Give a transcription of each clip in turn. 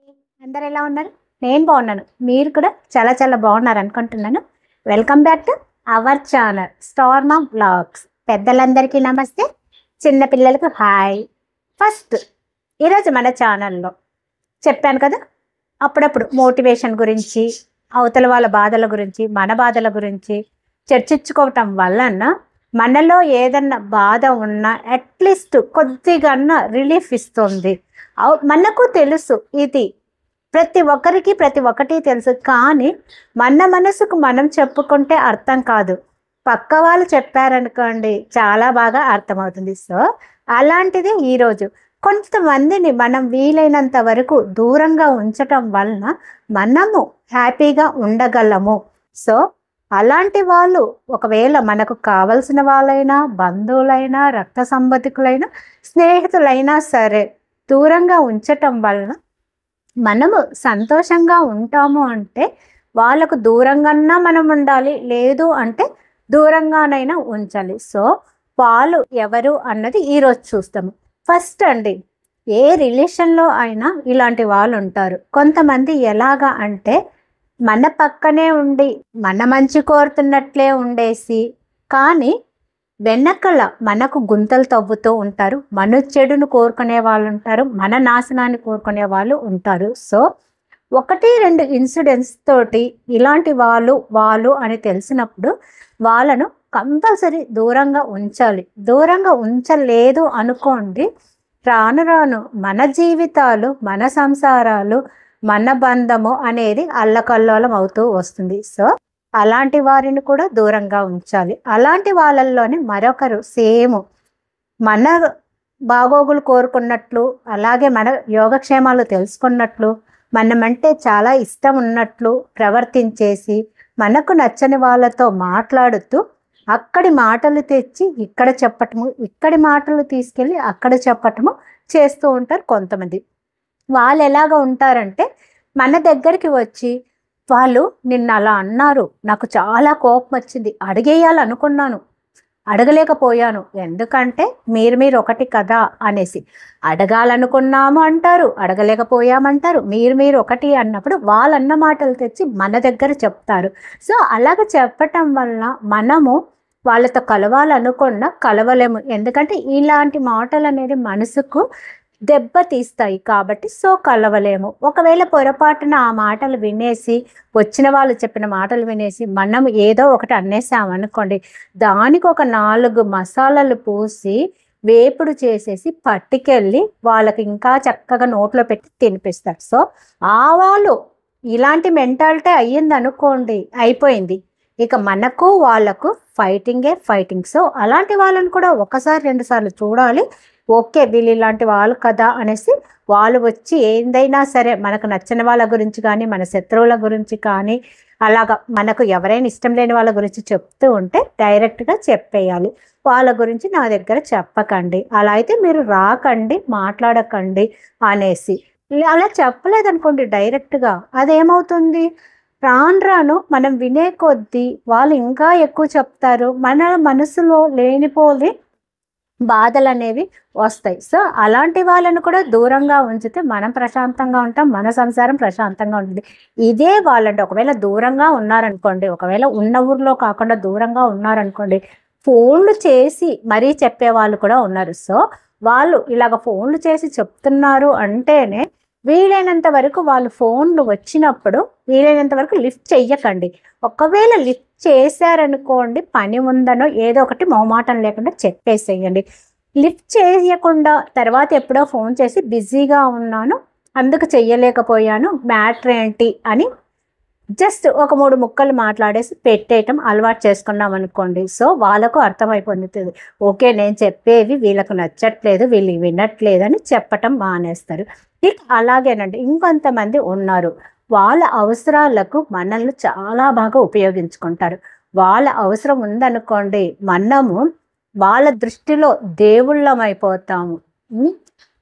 అందరు ఎలా ఉన్నారు? నేను బాగున్నాను. మీరు కూడా చాలా చాలా బాగున్నారు అనుకుంటున్నాను. Welcome back to our channel star ma'am vlogs. పెద్దలందరికీ నమస్తే, చిన్నపిల్లలకు హాయ్. ఫస్ట్ ఈరోజు మన ఛానల్లో చెప్పాను కదా, అప్పుడప్పుడు మోటివేషన్ గురించి, అవతల వాళ్ళ బాధల గురించి, మన బాధల గురించి చర్చించుకోవటం వలన మనలో ఏదన్నా బాధ ఉన్నా అట్లీస్ట్ కొద్దిగా రిలీఫ్ ఇస్తుంది. మనకు తెలుసు, ఇది ప్రతి ఒక్కరికి ప్రతి ఒక్కటి తెలుసు. కానీ మన మనసుకు మనం చెప్పుకుంటే అర్థం కాదు, పక్క వాళ్ళు చెప్పారనుకోండి చాలా బాగా అర్థమవుతుంది. సో అలాంటిది ఈరోజు కొంతమందిని మనం వీలైనంత వరకు దూరంగా ఉంచటం వలన మనము హ్యాపీగా ఉండగలము. సో అలాంటి వాళ్ళు ఒకవేళ మనకు కావలసిన వాళ్ళైనా, బంధువులైనా, రక్త సంబంధికులైనా, స్నేహితులైనా సరే దూరంగా ఉంచటం వలన మనము సంతోషంగా ఉంటాము. అంటే వాళ్ళకు దూరంగానా మనం ఉండాలి, లేదు అంటే దూరంగానైనా ఉంచాలి. సో వాళ్ళు ఎవరు అన్నది ఈరోజు చూస్తాము. ఫస్ట్ అండి, ఏ రిలేషన్లో అయినా ఇలాంటి వాళ్ళు ఉంటారు. కొంతమంది ఎలాగా అంటే మన పక్కనే ఉండి మన మంచి కోరుతున్నట్లే ఉండేసి, కానీ వెనకల మనకు గుంతలు తవ్వుతూ ఉంటారు. మన చెడును కోరుకునే వాళ్ళు ఉంటారు, మన నాశనాన్ని కోరుకునే వాళ్ళు ఉంటారు. సో 1-2 ఇన్సిడెంట్స్ తోటి ఇలాంటి వాళ్ళు అని తెలిసినప్పుడు వాళ్ళను కంపల్సరీ దూరంగా ఉంచాలి. దూరంగా ఉంచలేదు అనుకోండి, రాను రాను మన జీవితాలు, మన సంసారాలు, మన బంధము అనేది అల్లకల్లోలం అవుతూ వస్తుంది. సో అలాంటి వారిని కూడా దూరంగా ఉంచాలి. అలాంటి వాళ్ళల్లోనే మరొకరు సేమ్ మన బాగోగులు కోరుకున్నట్లు, అలాగే మన యోగక్షేమాలు తెలుసుకున్నట్లు, మనమంటే చాలా ఇష్టం ఉన్నట్లు ప్రవర్తించేసి మనకు నచ్చని వాళ్ళతో మాట్లాడుతూ అక్కడి మాటలు తెచ్చి ఇక్కడ చెప్పటము, ఇక్కడి మాటలు తీసుకెళ్ళి అక్కడ చెప్పటము చేస్తూ ఉంటారు కొంతమంది. వాళ్ళు ఎలాగ ఉంటారంటే మన దగ్గరికి వచ్చి, వాళ్ళు నిన్న అలా అన్నారు, నాకు చాలా కోపం వచ్చింది, అడిగేయాలనుకున్నాను, అడగలేకపోయాను, ఎందుకంటే మీరు ఒకటి కదా అనేసి. అడగాలనుకున్నాము అంటారు, అడగలేకపోయామంటారు. మీరు ఒకటి అన్నప్పుడు వాళ్ళన్న మాటలు తెచ్చి మన దగ్గర చెప్తారు. సో అలాగ చెప్పటం వల్ల మనము వాళ్ళతో కలవాలనుకున్నా కలవలేము. ఎందుకంటే ఇలాంటి మాటలు అనేది మనసుకు దెబ్బ తీస్తాయి కాబట్టి. సో కలవలేము. ఒకవేళ పొరపాటున ఆ మాటలు వినేసి, వచ్చిన వాళ్ళు చెప్పిన మాటలు వినేసి మనం ఏదో ఒకటి అనేసామనుకోండి, దానికి ఒక 4 మసాలాలు పూసి వేపుడు చేసేసి పట్టుకెళ్ళి వాళ్ళకి ఇంకా చక్కగా నోట్లో పెట్టి తినిపిస్తారు. సో ఆ వాళ్ళు ఇలాంటి మెంటాలిటీ అయ్యింది అనుకోండి, అయిపోయింది. ఇక మనకు వాళ్ళకు ఫైటింగ్. సో అలాంటి వాళ్ళని కూడా 1-2 సార్లు చూడాలి. ఓకే, వీళ్ళు ఇలాంటి వాళ్ళు కదా అనేసి వాళ్ళు వచ్చి ఏందైనా సరే మనకు నచ్చిన వాళ్ళ గురించి కానీ, మన శత్రువుల గురించి కానీ, అలాగా మనకు ఎవరైనా ఇష్టం లేని వాళ్ళ గురించి చెప్తూ ఉంటే డైరెక్ట్గా చెప్పేయాలి, వాళ్ళ గురించి నా దగ్గర చెప్పకండి, అలా అయితే మీరు రాకండి, మాట్లాడకండి అనేసి. అలా చెప్పలేదనుకోండి డైరెక్ట్గా, అదేమవుతుంది, రాను మనం వినే కొద్దీ వాళ్ళు ఇంకా ఎక్కువ చెప్తారు. మన మనసులో లేనిపోని బాధలు అనేవి వస్తాయి. సో అలాంటి వాళ్ళను కూడా దూరంగా ఉంచితే మనం ప్రశాంతంగా ఉంటాం, మన సంసారం ప్రశాంతంగా ఉంటుంది. ఇదే వాళ్ళంటే ఒకవేళ దూరంగా ఉన్నారనుకోండి, ఒకవేళ ఉన్న ఊర్లో కాకుండా దూరంగా ఉన్నారనుకోండి, ఫోన్లు చేసి మరీ చెప్పేవాళ్ళు కూడా ఉన్నారు. సో వాళ్ళు ఇలాగ ఫోన్లు చేసి చెప్తున్నారు అంటేనే వీలైనంత వరకు వాళ్ళు ఫోన్లు వచ్చినప్పుడు వీలైనంత వరకు లిఫ్ట్ చెయ్యకండి. ఒకవేళ లిఫ్ట్ చేశారనుకోండి, పని ఉందనో ఏదో ఒకటి మొహమాటం లేకుండా చెప్పేసేయండి. లిఫ్ట్ చేయకుండా తర్వాత ఎప్పుడో ఫోన్ చేసి బిజీగా ఉన్నాను, అందుకు చెయ్యలేకపోయాను, మ్యాటర్ ఏంటి అని జస్ట్ ఒక 3 ముక్కలు మాట్లాడేసి పెట్టేయటం అలవాటు చేసుకున్నాం అనుకోండి. సో వాళ్ళకు అర్థమైపోతుంది, ఓకే నేను చెప్పేవి వీళ్ళకు నచ్చట్లేదు, వీళ్ళు వినట్లేదు అని చెప్పటం మానేస్తారు. ఇక అలాగేనండి ఇంకొంతమంది ఉన్నారు, వాళ్ళ అవసరాలకు మనల్ని చాలా బాగా ఉపయోగించుకుంటారు. వాళ్ళ అవసరం ఉందనుకోండి, మనము వాళ్ళ దృష్టిలో దేవుళ్ళం అయిపోతాము.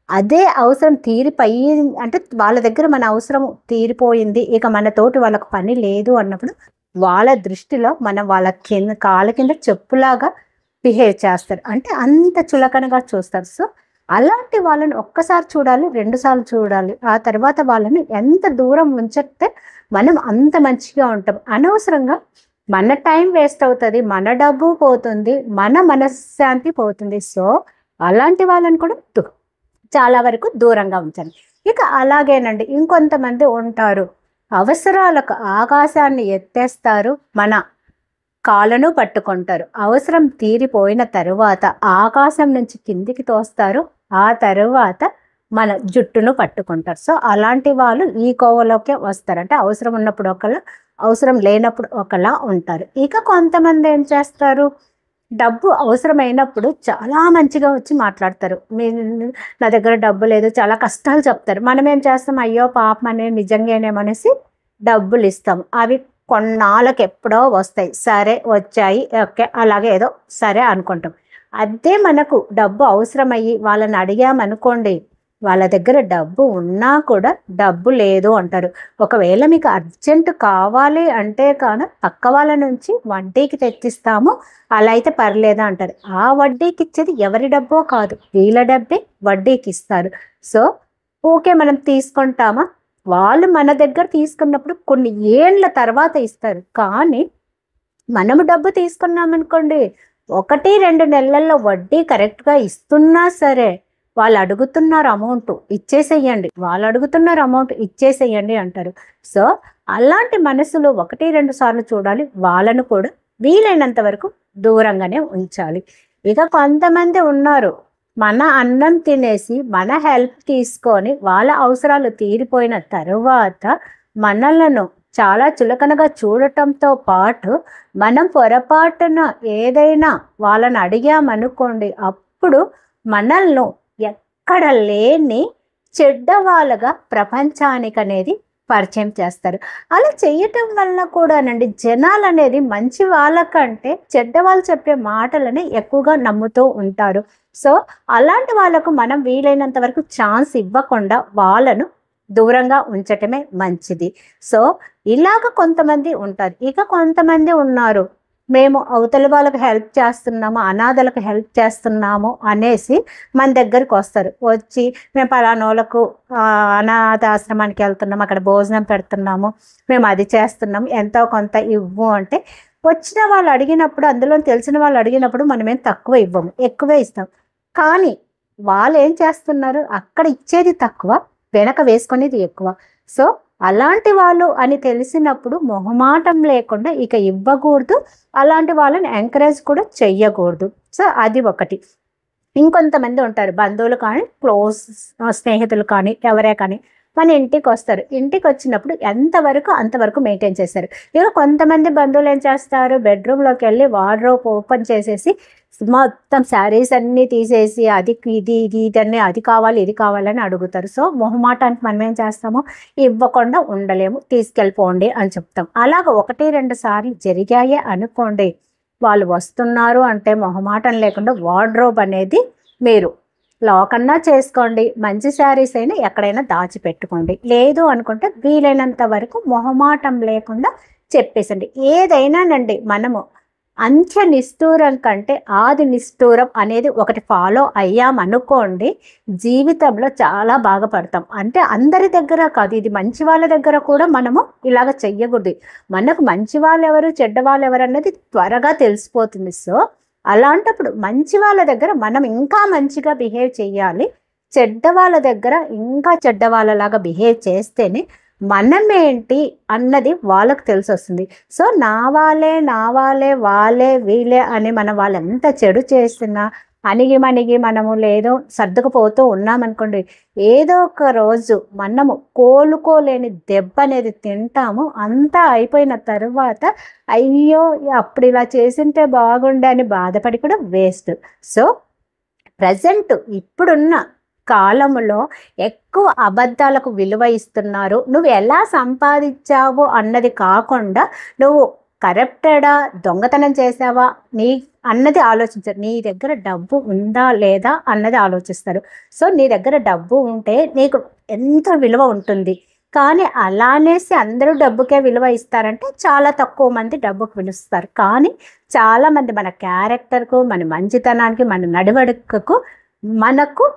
అదే అవసరం తీరిపోయి అంటే వాళ్ళ దగ్గర మన అవసరం తీరిపోయింది, ఇక మనతోటి వాళ్ళకు పని లేదు అన్నప్పుడు వాళ్ళ దృష్టిలో మనం వాళ్ళ కాళ్ళ కింద చెప్పులాగా బిహేవ్ చేస్తారు. అంటే అంత చులకనగా చూస్తారు. సో అలాంటి వాళ్ళని ఒక్కసారి చూడాలి, 2 సార్లు చూడాలి. ఆ తర్వాత వాళ్ళని ఎంత దూరం ఉంచితే మనం అంత మంచిగా ఉంటాం. అనవసరంగా మన టైం వేస్ట్ అవుతుంది, మన డబ్బు పోతుంది, మన మనశ్శాంతి పోతుంది. సో అలాంటి వాళ్ళని కూడా చాలా వరకు దూరంగా ఉంచాలి. ఇక అలాగేనండి ఇంకొంతమంది ఉంటారు, అవసరాలకు ఆకాశాన్ని ఎత్తేస్తారు, మన కాళ్ళను పట్టుకుంటారు. అవసరం తీరిపోయిన తరువాత ఆకాశం నుంచి కిందికి తోస్తారు, ఆ తరువాత మన జుట్టును పట్టుకుంటారు. సో అలాంటి వాళ్ళు ఈ కోవలోకే వస్తారు. అంటే అవసరం ఉన్నప్పుడు ఒకళ్ళు, అవసరం లేనప్పుడు ఒకలా ఉంటారు. ఇక కొంతమంది ఏం చేస్తారు, డబ్బు అవసరమైనప్పుడు చాలా మంచిగా వచ్చి మాట్లాడతారు. నా దగ్గర డబ్బు లేదు, చాలా కష్టాలు చెప్తారు. మనం ఏం చేస్తాం, అయ్యో పాపం అనే నిజంగానేమనేసి డబ్బులు ఇస్తాం. అవి కొన్నాళ్ళకి ఎప్పుడో వస్తాయి, సరే వచ్చాయి ఓకే అలాగే ఏదో సరే అనుకుంటాం. అదే మనకు డబ్బు అవసరమయ్యి వాళ్ళని అడిగామనుకోండి, వాళ్ళ దగ్గర డబ్బు ఉన్నా కూడా డబ్బు లేదు అంటారు. ఒకవేళ మీకు అర్జెంటు కావాలి అంటే కానీ పక్క వాళ్ళ నుంచి వడ్డీకి తెచ్చిస్తాము, అలా అయితే పర్లేదు అంటారు. ఆ వడ్డీకి ఇచ్చేది ఎవరి డబ్బో కాదు, వీళ్ళ డబ్బే వడ్డీకి ఇస్తారు. సో ఓకే మనం తీసుకుంటామా, వాళ్ళు మన దగ్గర తీసుకున్నప్పుడు కొన్ని ఏళ్ళ తర్వాత ఇస్తారు. కానీ మనము డబ్బు తీసుకున్నామనుకోండి, 1-2 నెలల్లో వడ్డీ కరెక్ట్గా ఇస్తున్నా సరే వాళ్ళు అడుగుతున్నారు అమౌంట్ ఇచ్చేసేయండి, వాళ్ళు అడుగుతున్నారు అమౌంట్ ఇచ్చేసేయండి అంటారు. సో అలాంటి మనసులో 1-2 సార్లు చూడాలి, వాళ్ళను కూడా వీలైనంత వరకు దూరంగానే ఉంచాలి. ఇక కొంతమంది ఉన్నారు, మన అన్నం తినేసి మన హెల్ప్ తీసుకొని వాళ్ళ అవసరాలు తీరిపోయిన తరువాత మనలను చాలా చులకనగా చూడటంతో పాటు మనం పొరపాటున ఏదైనా వాళ్ళని అడిగామనుకోండి, అప్పుడు మనల్ని ఎక్కడ లేని చెడ్డవాళ్ళగా ప్రపంచానికి అనేది పరిచయం చేస్తారు. అలా చేయటం వల్ల కూడానండి జనాలు అనేది మంచి వాళ్ళకంటే చెడ్డ వాళ్ళు చెప్పే మాటలని ఎక్కువగా నమ్ముతూ ఉంటారు. సో అలాంటి వాళ్ళకు మనం వీలైనంత వరకు ఛాన్స్ ఇవ్వకుండా వాళ్ళను దూరంగా ఉంచటమే మంచిది. సో ఇలాగ కొంతమంది ఉంటారు. ఇక కొంతమంది ఉన్నారు, మేము అవతలి వాళ్ళకి హెల్ప్ చేస్తున్నాము, అనాథలకు హెల్ప్ చేస్తున్నాము అనేసి మన దగ్గరికి వస్తారు. వచ్చి మేము పలానోళ్ళకు అనాథాశ్రమానికి వెళ్తున్నాము, అక్కడ భోజనం పెడుతున్నాము, మేము అది చేస్తున్నాము, ఎంతో కొంత ఇవ్వు అంటే, వచ్చిన వాళ్ళు అడిగినప్పుడు, అందులో తెలిసిన వాళ్ళు అడిగినప్పుడు మనమేం తక్కువ ఇవ్వము, ఎక్కువే ఇస్తాం. కానీ వాళ్ళు ఏం చేస్తున్నారు, అక్కడ ఇచ్చేది తక్కువ, వెనక వేసుకునేది ఎక్కువ. సో అలాంటి వాళ్ళు అని తెలిసినప్పుడు మొహమాటం లేకుండా ఇక ఇవ్వకూడదు, అలాంటి వాళ్ళని ఎంకరేజ్ కూడా చెయ్యకూడదు. సో అది ఒకటి. ఇంకొంతమంది ఉంటారు, బంధువులు కానీ క్లోజ్ స్నేహితులు కానీ ఎవరే కానీ మన ఇంటికి వస్తారు. ఇంటికి వచ్చినప్పుడు ఎంతవరకు అంతవరకు మెయింటైన్ చేస్తారు. ఇక కొంతమంది బంధువులు ఏం చేస్తారు, బెడ్రూమ్లోకి వెళ్ళి వార్డ్రోబ్ ఓపెన్ చేసేసి మొత్తం శారీస్ అన్నీ తీసేసి అది ఇది ఇది ఇదన్నీ అది కావాలి ఇది కావాలని అడుగుతారు. సో మొహమాటానికి మనం ఏం చేస్తాము, ఇవ్వకుండా ఉండలేము, తీసుకెళ్ళిపోండి అని చెప్తాం. అలాగ 1-2 సార్లు జరిగాయే అనుకోండి, వాళ్ళు వస్తున్నారు అంటే మొహమాటం లేకుండా వార్డ్రోబ్ అనేది మీరు లాక్ అన్నా చేసుకోండి, మంచి శారీస్ అయినా ఎక్కడైనా దాచిపెట్టుకోండి. లేదు అనుకుంటే వీలైనంత వరకు మొహమాటం లేకుండా చెప్పేసండి. ఏదైనానండి మనము అంత్య నిష్ఠూరం కంటే ఆది నిష్ఠూరం అనేది ఒకటి ఫాలో అయ్యామనుకోండి, జీవితంలో చాలా బాగుపడతాం. అంటే అందరి దగ్గర కాదు, ఇది మంచి వాళ్ళ దగ్గర కూడా మనము ఇలాగ చెయ్యకూడదు. మనకు మంచి వాళ్ళు ఎవరు చెడ్డ వాళ్ళు ఎవరు అన్నది త్వరగా తెలిసిపోతుంది. సో అలాంటప్పుడు మంచి వాళ్ళ దగ్గర మనం ఇంకా మంచిగా బిహేవ్ చేయాలి, చెడ్డ వాళ్ళ దగ్గర ఇంకా చెడ్డ వాళ్ళలాగా బిహేవ్ చేస్తేనే మనమేంటి అన్నది వాళ్ళకు తెలిసి వస్తుంది. సో నా వాళ్ళే వాళ్ళే వీళ్ళే అని మనం వాళ్ళు ఎంత చెడు చేస్తున్నా అణిగి మనము లేదో సర్దుకుపోతూ ఉన్నామనుకోండి, ఏదో ఒక రోజు మనము కోలుకోలేని దెబ్బ అనేది తింటాము. అంతా అయిపోయిన తరువాత అయ్యో అప్పుడు ఇలా చేసింటే బాగుండే అని బాధపడి కూడా వేస్ట్. సో ప్రజెంట్ ఇప్పుడున్న కాలంలో ఎక్కువ అబద్ధాలకు విలువ ఇస్తున్నారు. నువ్వు ఎలా సంపాదించావు అన్నది కాకుండా నువ్వు కరప్టెడా, దొంగతనం చేసావా నీ అన్నది ఆలోచించరు. నీ దగ్గర డబ్బు ఉందా లేదా అన్నది ఆలోచిస్తారు. సో నీ దగ్గర డబ్బు ఉంటే నీకు ఎంత విలువ ఉంటుంది. కానీ అలానేసి అందరూ డబ్బుకే విలువ ఇస్తారంటే చాలా తక్కువ మంది డబ్బుకు విలుస్తారు. కానీ చాలామంది మన క్యారెక్టర్కు, మన మంచితనానికి, మన నడవడికకు మనకు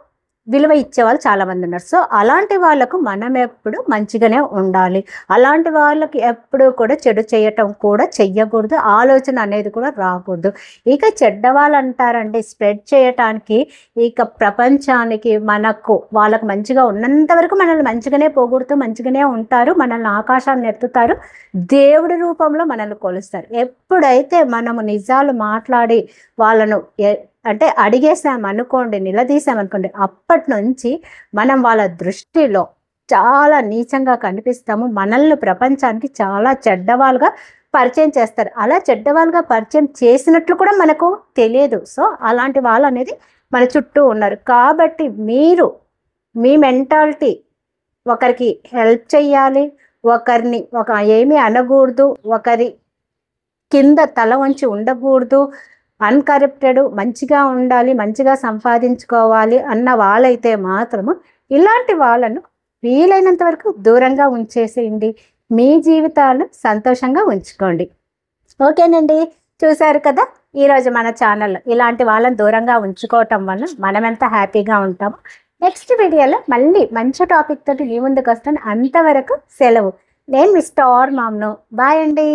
విలువ ఇచ్చేవాళ్ళు చాలామంది ఉన్నారు. సో అలాంటి వాళ్ళకు మనం ఎప్పుడు మంచిగానే ఉండాలి. అలాంటి వాళ్ళకి ఎప్పుడు కూడా చెడు చేయటం కూడా చెయ్యకూడదు. ఆలోచన అనేది కూడా రాకూడదు. ఇక చెడ్డవాళ్ళు అంటారండి, స్ప్రెడ్ చేయటానికి ఇక ప్రపంచానికి మనకు వాళ్ళకు మంచిగా ఉన్నంత వరకు మనల్ని మంచిగానే పోగొడుతూ మంచిగానే ఉంటారు. మనల్ని ఆకాశాన్ని ఎత్తుతారు, దేవుడి రూపంలో మనల్ని కొలుస్తారు. ఎప్పుడైతే మనము నిజాలు మాట్లాడి వాళ్ళను అంటే అడిగేసామనుకోండి, నిలదీసామనుకోండి, అప్పటి నుంచి మనం వాళ్ళ దృష్టిలో చాలా నీచంగా కనిపిస్తాము. మనల్ని ప్రపంచానికి చాలా చెడ్డవాళ్ళుగా పరిచయం చేస్తారు. అలా చెడ్డవాళ్ళుగా పరిచయం చేసినట్లు కూడా మనకు తెలియదు. సో అలాంటి వాళ్ళు అనేది మన చుట్టూ ఉన్నారు. కాబట్టి మీరు మీ మెంటాలిటీ ఒకరికి హెల్ప్ చేయాలి, ఒకరిని ఏమీ అనకూడదు, ఒకరి కింద తల వంచి ఉండకూడదు, అన్కరప్టెడ్ మంచిగా ఉండాలి, మంచిగా సంపాదించుకోవాలి అన్న వాళ్ళైతే మాత్రము ఇలాంటి వాళ్ళను వీలైనంత వరకు దూరంగా ఉంచేసేయండి. మీ జీవితాలు సంతోషంగా ఉంచుకోండి. ఓకేనండి, చూశారు కదా ఈరోజు మన ఛానల్లో ఇలాంటి వాళ్ళని దూరంగా ఉంచుకోవటం వల్ల మనం ఎంత హ్యాపీగా ఉంటామో. నెక్స్ట్ వీడియోలో మళ్ళీ మంచి టాపిక్ తోటి మీ ముందుకు వస్తాను. అంతవరకు సెలవు. నేను మీ స్టార్ మామ్ను. బాయ్ అండి.